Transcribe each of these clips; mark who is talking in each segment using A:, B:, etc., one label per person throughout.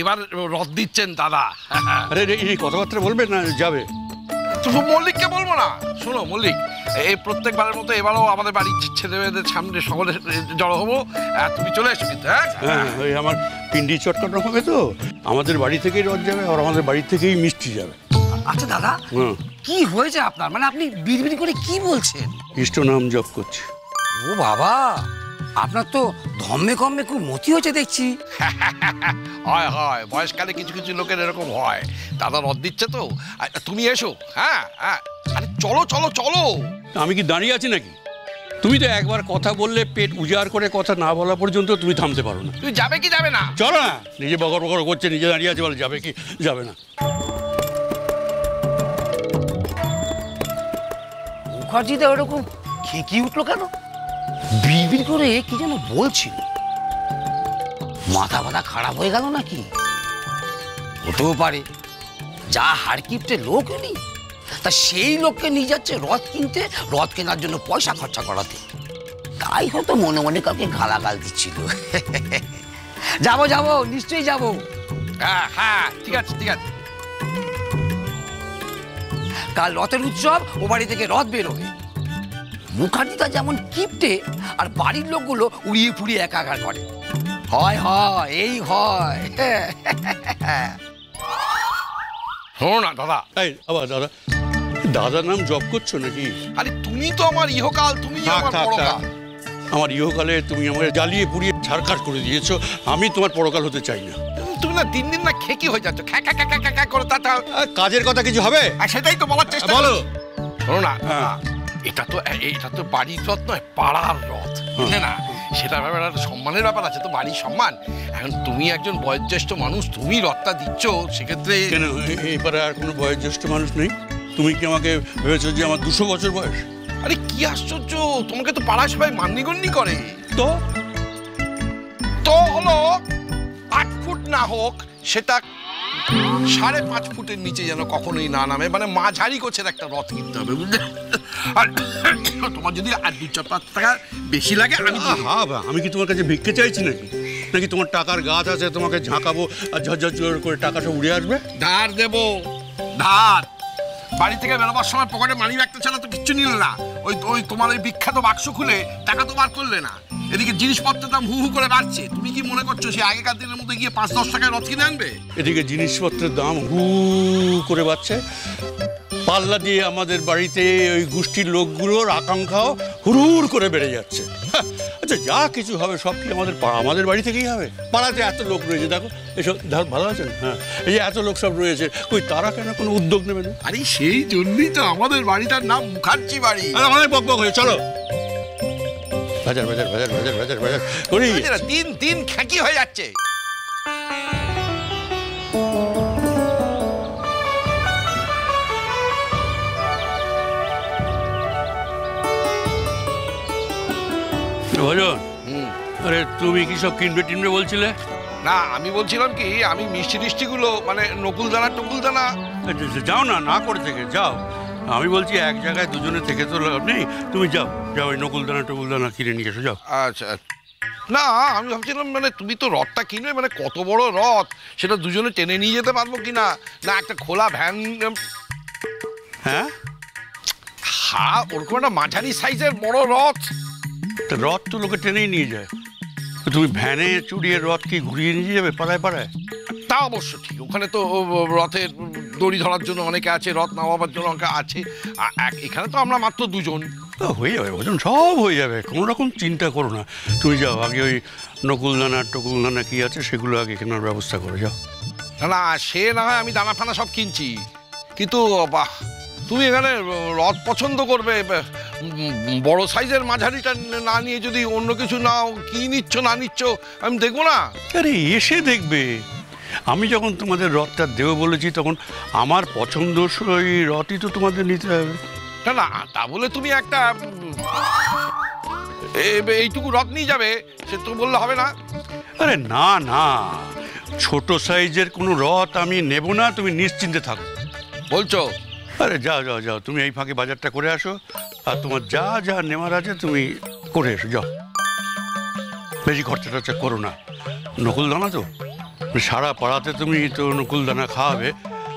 A: এবার রথ দিচ্ছেন দাদা।
B: আরে এই কথাবার্তা বলবে না, যাবে?
A: মল্লিককে বলবো না? শোনো মল্লিক, এই প্রত্যেকবারের মতো এবারও আমাদের বাড়ির ছেলে মেয়েদের সামনে সকলে জড়ো হবো, তুমি চলে এসো কিন্তু।
B: হ্যাঁ, ওই আমার পিন্ডি চটকানো হবে তো, আমাদের বাড়ি থেকেই রথ যাবে আর আমাদের বাড়ি থেকেই মিষ্টি যাবে।
C: আচ্ছা দাদা, কি হয়েছে আপনার? মানে আপনি বিড়বিড় করে কি বলছেন?
B: ইষ্ট নাম জপ করছি।
C: ও বাবা, আপনার তো ধম্মে কম্মে খুব মতি হয়েছে দেখছি।
A: হয় হয়, বয়সকালে কিছু কিছু লোকের এরকম হয়। দাদা রথ দিচ্ছে তো, তুমি এসো। হ্যাঁ হ্যাঁ, আরে চলো চলো চলো।
B: আমি কি দাঁড়িয়ে আছি নাকি? তুমি তো একবার কথা বললে পেট উজাড় করে কথা না বলা পর্যন্ত তুমি থামতে পারো না।
A: তুমি যাবে কি যাবে না?
B: চলো না, নিজে বকর বকর করছে, নিজে দাঁড়িয়ে আছে, বলে যাবে কি যাবে না।
C: মুখার্জিদা ওরকম খেকি উঠলো কেন? বিড়বিড় করে কি যেন বলছিল। মাথা মাথা খারাপ হয়ে গেল নাকি? হতেও পারে, যা হাড়কিপ্টে লোক নেই, তা সেই লোককে নিয়ে যাচ্ছে রথ কিনতে, রথ কেনার জন্য পয়সা খরচা করাতে। তাই হয়তো মনে মনে কাউকে গালাগাল দিচ্ছিল। যাবো যাবো, নিশ্চয়ই যাবো।
A: হ্যাঁ হ্যাঁ, ঠিক আছে ঠিক আছে।
C: কাল রথের উৎসব, ও বাড়ি থেকে রথ বেরোবে। মুখার্জিদা যেমন কিপ্টে, আর বাড়ির লোকগুলো উড়িয়ে ফুড়িয়ে একাকার করে। হয় হয়, এই হয়।
A: শোনো না দাদা।
B: এই আবার দাদা, দাদার নাম জপ করছো নাকি?
A: আরে তুমি তো আমার ইহকাল, তুমি আমার পরকাল।
B: আমার ইহকালে তুমি আমাকে জ্বালিয়ে পুড়িয়ে ছারখার করে দিয়েছো, আমি তোমার পরকাল হতে চাই না।
A: তুমি না দিন দিন না খেকি হয়ে যাচ্ছ, খ্যা খ্যা খ্যা খ্যা খ্যা করে।
B: কাজের কথা কিছু হবে?
A: সেটাই তো বলার চেষ্টা
B: বলো।
A: শোনো না, এটা তো বাড়ির রথ নয়, পাড়ার রথ, বুঝলে না? সেটার ব্যাপারে একটা সম্মানের ব্যাপার আছে তো, বাড়ির সম্মান। এখন তুমি একজন বয়োজ্যেষ্ঠ মানুষ, তুমি রথটা দিচ্ছ, সেক্ষেত্রে।
B: কেন এই পাড়ায় আর কোনো বয়োজ্যেষ্ঠ মানুষ নেই? তুমি কি আমাকে ভেবেছো যে আমার 200 বছর বয়স?
A: আরে কি আশ্চর্য, তোমাকে তো পাড়ায় সবাই মান্যগণ্য করে। তো হলো 8 ফুট না হোক, সেটা 5.5 ফুটের নিচে যেন কখনোই না নামে, মানে মাঝারি গোছের একটা রথ কিনতে হবে, বুঝলে? আর তোমার যদি আর 2-4-5 টাকা বেশি লাগে,
B: আমি কি তোমার কাছে ভিক্ষে চাইছি নাকি তোমার টাকার গাছ আছে, তোমাকে ঝাঁকাবো আর ঝরঝর করে টাকা সব উড়ে আসবে?
A: ধার দেবো, ধার। বাড়ি থেকে বেরোবার সময় পকেটে মানি ব্যাগটা ছাড়া তো কিচ্ছু নিলে না। ওই তোমার ওই বিখ্যাত বাক্স খুলে টাকা তো বার করলে না। এদিকে জিনিসপত্রের দাম হু হু করে বাড়ছে। তুমি কি মনে করছো সে আগেকার দিনের মধ্যে গিয়ে 5-10 টাকায় রথ কিনে আনবে?
B: এদিকে জিনিসপত্রের দাম হু করে বাড়ছে, পাল্লা দিয়ে আমাদের বাড়িতে ওই গোষ্ঠীর লোকগুলোর আকাঙ্ক্ষাও হুড় করে বেড়ে যাচ্ছে। আচ্ছা, যা কিছু হবে সব কি আমাদের বাড়ি থেকেই হবে? পাড়াতে এত লোক রয়েছে, দেখো এসব ভালো আছেন? হ্যাঁ, এই যে এত লোক সব রয়েছে, কই তারা কেন কোনো উদ্যোগ নেবে না?
A: আরে সেই জন্যই তো আমাদের বাড়িটার নাম মুখার্জি বাড়ি।
B: অনেক বক বক হয়ে চলো, বাজার বাজার বাজার বাজার বাজার বাজার করি।
A: দিন দিন খ্যাঁকি হয়ে যাচ্ছে।
B: ভজন, আরে তুমি কি সব কিনবে বলছিলে?
A: না, আমি বলছিলাম কি, আমি মিষ্টিগুলো মানে নকুলদানা টকুলদানা।
B: যাও না করে থেকে যাও। আমি বলছি এক জায়গায় দুজনে থেকে তো লাভ নেই, তুমি যাও ওই নকুলদানা কিনে নিয়ে এসো, যাও।
A: আচ্ছা, না আমি ভাবছিলাম মানে তুমি তো রথটা কিনবে, মানে কত বড় রথ, সেটা দুজনে টেনে নিয়ে যেতে পারবো কিনা, না একটা খোলা ভ্যান।
B: হ্যাঁ
A: হ্যাঁ, ওরকম একটা মাঝারি সাইজের বড় রথ।
B: রথ তো লোকে টেনেই নিয়ে যায়, তুমি ভ্যানে চড়িয়ে রথ কি ঘুরিয়ে নিয়ে যাবে পাড়ায় পাড়ায়?
A: তা অবশ্য ঠিক, ওখানে তো রথের দড়ি ধরার জন্য অনেকে আছে, রথ নামাবার জন্য অনেকে আছে। এখানে তো আমরা মাত্র 2 জন।
B: হয়ে যাবে ভজন, সব হয়ে যাবে, কোনো রকম চিন্তা করো না। তুমি যাও আগে ওই টকুলদানা কি আছে সেগুলো আগে কেনার ব্যবস্থা করে যাও।
A: না সে না হয় আমি দানা ফানা সব কিনছি, কিন্তু বাহ, তুমি এখানে রথ পছন্দ করবে, বড় সাইজের মাঝারিটা না নিয়ে যদি অন্য কিছু নাও, কি নিচ্ছ না নিচ্ছ আমি দেখবো না?
B: আরে এসে দেখবে, আমি যখন তোমাদের রথটা দেবো বলেছি তখন আমার পছন্দসই রথই তো তোমাদের নিতে হবে।
A: না তা বলে তুমি একটা এইটুকু রথ নিয়ে যাবে, সে তো বললে হবে না।
B: আরে না, ছোট সাইজের কোনো রথ আমি নেব না, তুমি নিশ্চিন্তে থাকো।
A: বলছো?
B: আরে যাও, তুমি এই ফাঁকে বাজারটা করে আসো, আর তোমার যা নেওয়ার আছে তুমি করে এসো, যাও। বেশি খরচা করো না, নকুলদানা তো সারা পাড়াতে তুমি তো নকুলদানা খাওয়াবে,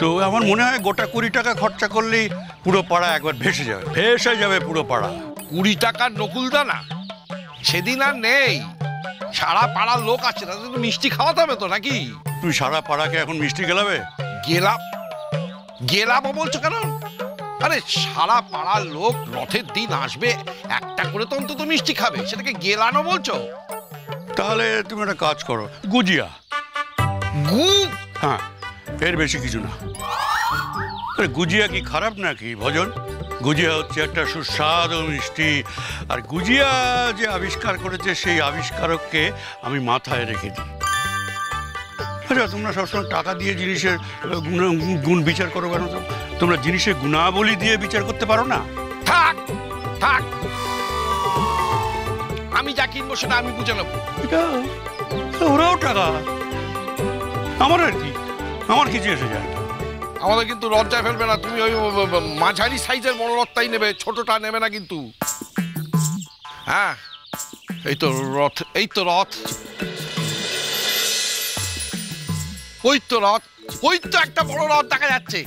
B: তো আমার মনে হয় গোটা 20 টাকা খরচা করলেই পুরো পাড়া একবার ভেসে যাবে পুরো পাড়া।
A: 20 টাকার নকুলদানা সেদিন আর নেই। সারা পাড়ার লোক আছে, তাদের তো মিষ্টি খাওয়াতে হবে তো নাকি?
B: তুমি সারা পাড়াকে এখন মিষ্টি গেলাবে?
A: গেলাবো বলছো কেন? আরে সারা পাড়ার লোক রথের দিন আসবে, একটা করে তো অন্তত মিষ্টি খাবে, সেটাকে গেলানো বলছো?
B: তাহলে তুমি একটা কাজ করো, গুজিয়া। হ্যাঁ, এর বেশি কিছু না। আরে গুজিয়া কি খারাপ নাকি ভজন? গুজিয়া হচ্ছে একটা সুস্বাদু মিষ্টি, আর গুজিয়া যে আবিষ্কার করেছে সেই আবিষ্কারককে আমি মাথায় রেখে দিই। আচ্ছা, তোমরা সবসময় টাকা দিয়ে জিনিসের গুণ বিচার করো কেন? তো তোমরা জিনিসের গুণাবলী দিয়ে বিচার করতে পারো না?
A: থাক থাক, আমি যা কিনবো সেটা আমি বুঝে নেবো।
B: ওরাও টাকা, আমার আর কি, আমার কিছু এসে যায় না।
A: আমাদের কিন্তু লজ্জায় ফেলবে না। তুমি ওই মাঝারি সাইজের বড় রথটাই নেবে, ছোটটা নেবে না কিন্তু। হ্যাঁ, এই তো রথ, এই তো রথ, ওই তো রথ, ওই তো একটা বড় রথ দেখা যাচ্ছে।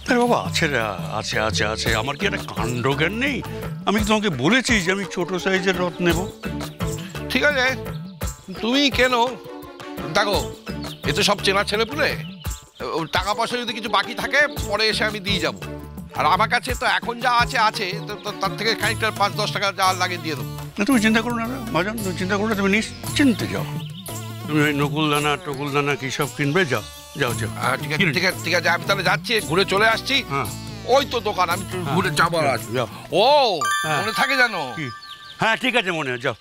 B: আরে বাবা, আছে রে, আছে আছে আছে। আমার কি একটা কাণ্ডজ্ঞান নেই? আমি কি তোমাকে বলেছি যে আমি ছোট সাইজের রথ নেব?
A: ঠিক আছে, তুমি কেন? দেখো, এ তো সব চেনা ছেলে পুলে, টাকা পয়সা যদি কিছু বাকি থাকে পরে এসে আমি দিয়ে যাব। আর আমার কাছে তো এখন যা আছে আছে, তার থেকে খানিকটা 5-10 টাকা যা লাগে দিয়ে দেবো।
B: তুমি চিন্তা করো না মহাজন, তুমি চিন্তা করো না, তুমি নিশ্চিন্তে যাও। তুমি ওই টকুলদানা কি সব কিনবে, যাও যাও যাও।
A: ঠিক আছে ঠিক আছে ঠিক আছে, আমি তাহলে যাচ্ছি, ঘুরে চলে আসছি।
B: হ্যাঁ,
A: ওই তো দোকান, আমি ঘুরে যাবো।
B: যাও।
A: ও,
B: হ্যাঁ।
A: মনে থাকে জানো?
B: হ্যাঁ ঠিক আছে, মনে হয়, যাও।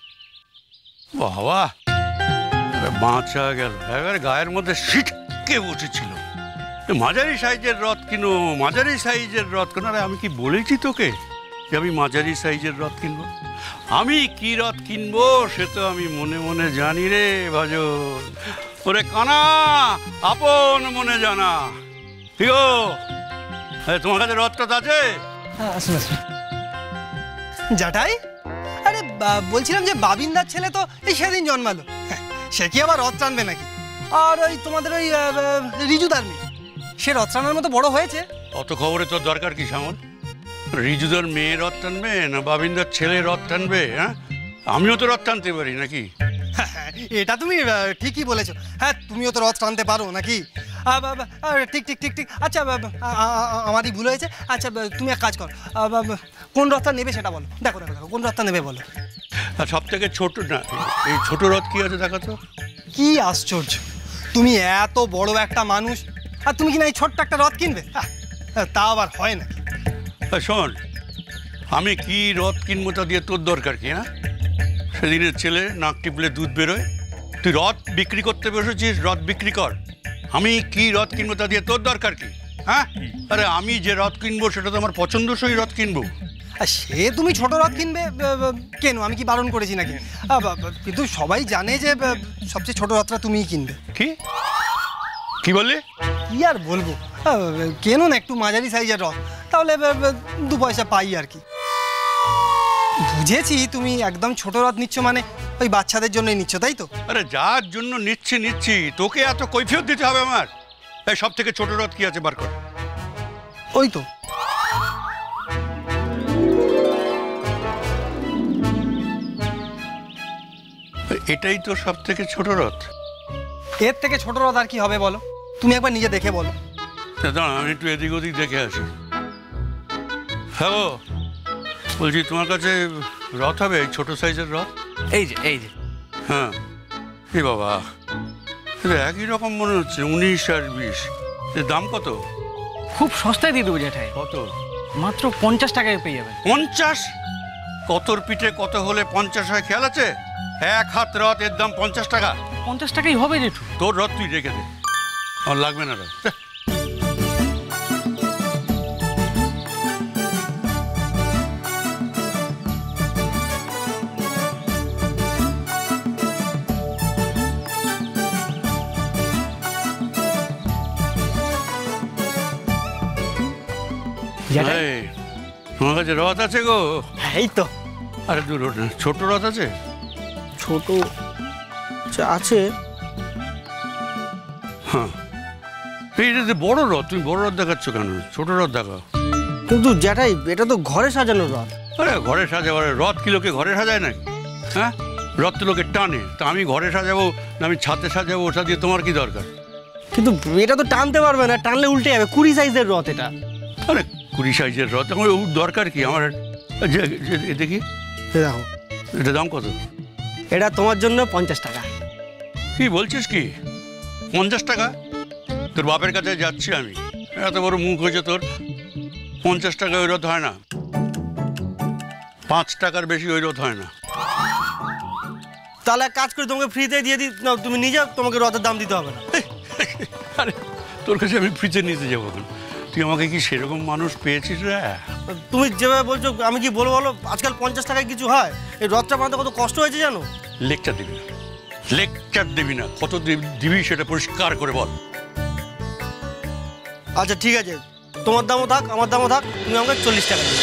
B: বাবা, বাঁচা গেল, এবারে গায়ের মধ্যে ছিটকে বসেছিল। মাঝারি সাইজের রথ কিনো, মাঝারি সাইজের রথ কেন? আরে আমি কি বলেছি তোকে যে আমি মাঝারি সাইজের রথ কিনবো? আমি কি রথ কিনবো সে তো আমি মনে মনে জানি রে ভজন। ওরে কানা, আপন মনে জানা। ঠিক, তোমার কাছে রথটা আছে?
D: আসুন আসুন। জাটাই, আরে বলছিলাম যে বাবিনদার ছেলে তো এই সেদিন জন্মালো, সে কি আবার রথ টানবে নাকি? আর ওই তোমাদের ওই রিজুদার মেয়ে, সে রথ টানার মতো বড় হয়েছে?
B: অত খবরে তোর দরকার কি সামন? রিজুদার মেয়ে রথ টানবে না বাবিনদার ছেলে রথ টানবে? হ্যাঁ, আমিও তো রথ টানতে পারি নাকি?
D: এটা তুমি ঠিকই বলেছো। হ্যাঁ, তুমিও তো রথ টানতে পারো নাকি? ঠিক ঠিক ঠিক ঠিক। আচ্ছা, আমারই ভুল হয়েছে। আচ্ছা, তুমি এক কাজ করো, কোন রথটা নেবে সেটা বলো। দেখো দেখো দেখো, কোন রথটা নেবে বলো।
B: আর সব থেকে ছোট না, এই ছোট রথ কি আছে দেখা তো?
D: কি আশ্চর্য, তুমি এত বড় একটা মানুষ আর তুমি কি না এই ছোট্ট একটা রথ কিনবে? তা আবার হয় না?
B: শোন, আমি কি রথ কিনবো তা দিয়ে তোর দরকার কি? হ্যাঁ, সেদিনের ছেলে নাক টিপলে দুধ বেরোয়, তুই রথ বিক্রি করতে বসেছিস, রথ বিক্রি কর। আমি কি রথ কিনবো তা দিয়ে তোর দরকার কি? হ্যাঁ, আরে আমি যে রথ কিনবো সেটা তো আমার পছন্দসই রথ কিনবো।
D: সে তুমি ছোট রথ কিনবে কেন? আমি কি বারণ করেছি নাকি? কিন্তু সবাই জানে যে সবচেয়ে ছোট রথটা তুমিই কিনবে।
B: কি কি বললি?
D: কি আর বলবো, কেন না একটু মাঝারি সাইজের রথ, তাহলে 2 পয়সা পাই আর কি। বুঝেছি তুমি একদম ছোট রথ নিচ্ছ মানে ওই বাচ্চাদের জন্যই নিচ্ছ, তাই তো?
B: আরে যার জন্য নিচ্ছি, তোকে এত কৈফিয়ত দিতে হবে আমার? এই সব থেকে ছোট রথ কি আছে বার কর।
D: ওই তো,
B: এটাই তো সব থেকে ছোট রথ।
D: এর থেকে ছোট রথ আর কি হবে বলো? তুমি একবার নিজে দেখে বলো।
B: দাদা, আমি একটু এদিক ওদিক দেখে আসি। হ্যাঁ, বলছি তোমার কাছে রথ হবে, এই ছোট সাইজের রথ?
C: এই যে এই যে।
B: হ্যাঁ, এ বাবা, এটা একই রকম মনে হচ্ছে, 19 আর 20। এর দাম কত?
E: খুব সস্তায় দিয়ে দেবো জ্যাঠাই,
B: কত?
E: মাত্র 50 টাকায় পেয়ে যাবেন।
B: 50? কতর পিঠে কত হলে 50 হয় খেয়াল আছে? 1 হাত রথ, এর দাম 50 টাকা।
E: 50 টাকাই হবে জেঠু।
B: তোর রথ তুই রেখে দে, আমার লাগবে না রথ।
E: জ্যাঠাই,
B: তোমার কাছে রথ আছে গো?
D: এই তো।
B: আরে দূর, ছোট রথ আছে?
F: ছোট আছে।
B: হ্যাঁ, এটা তো বড় রথ, তুমি বড় রথ দেখাচ্ছ কেন? ছোট রথ দেখাও।
F: কিন্তু জ্যাঠাই এটা তো ঘরে সাজানো রথ।
B: আরে ঘরে সাজাবার রথ কি লোকে ঘরে সাজায় নাকি? হ্যাঁ, রথ তো লোকে টানে, তা আমি ঘরে সাজাবো না আমি ছাদে সাজাবো, ওটা দিয়ে তোমার কি দরকার?
F: কিন্তু এটা তো টানতে পারবে না, টানলে উল্টে যাবে। 20 সাইজের রথ এটা।
B: আরে 20 সাইজের রথ আমার দরকার কি? আমার দেখি
F: দেখো,
B: এটা দাম কত?
F: এটা তোমার জন্য 50 টাকা।
B: কি বলছিস কি? 50 টাকা? তোর বাপের কাছে যাচ্ছি আমি, এত বড় মুখ হয়েছে তোর। 50 টাকা ওই রথ হয় না, 5 টাকার বেশি ওই রথ হয় না।
F: তাহলে এক কাজ করে তোমাকে ফ্রিতে দিয়ে দিই, নাও তুমি নিজে, তোমাকে রথের দাম দিতে হবে না।
B: আরে তোর কাছে আমি ফ্রিতে নিতে যাবো কেন? তুই আমাকে কি সেরকম মানুষ পেয়েছিস রে?
F: তুমি যেভাবে বলছো আমি কি বলবো বলো? আজকাল 50 টাকায় কিছু হয়? এই রথটা বানাতে কত কষ্ট হয়েছে জানো?
B: লেকচার দিবি না, লেকচার দিবি না। কত দিবি সেটা পরিষ্কার করে বল।
F: আচ্ছা ঠিক আছে, তোমার দামও থাক আমার দামও থাক, তুমি আমাকে 40 টাকা দিও।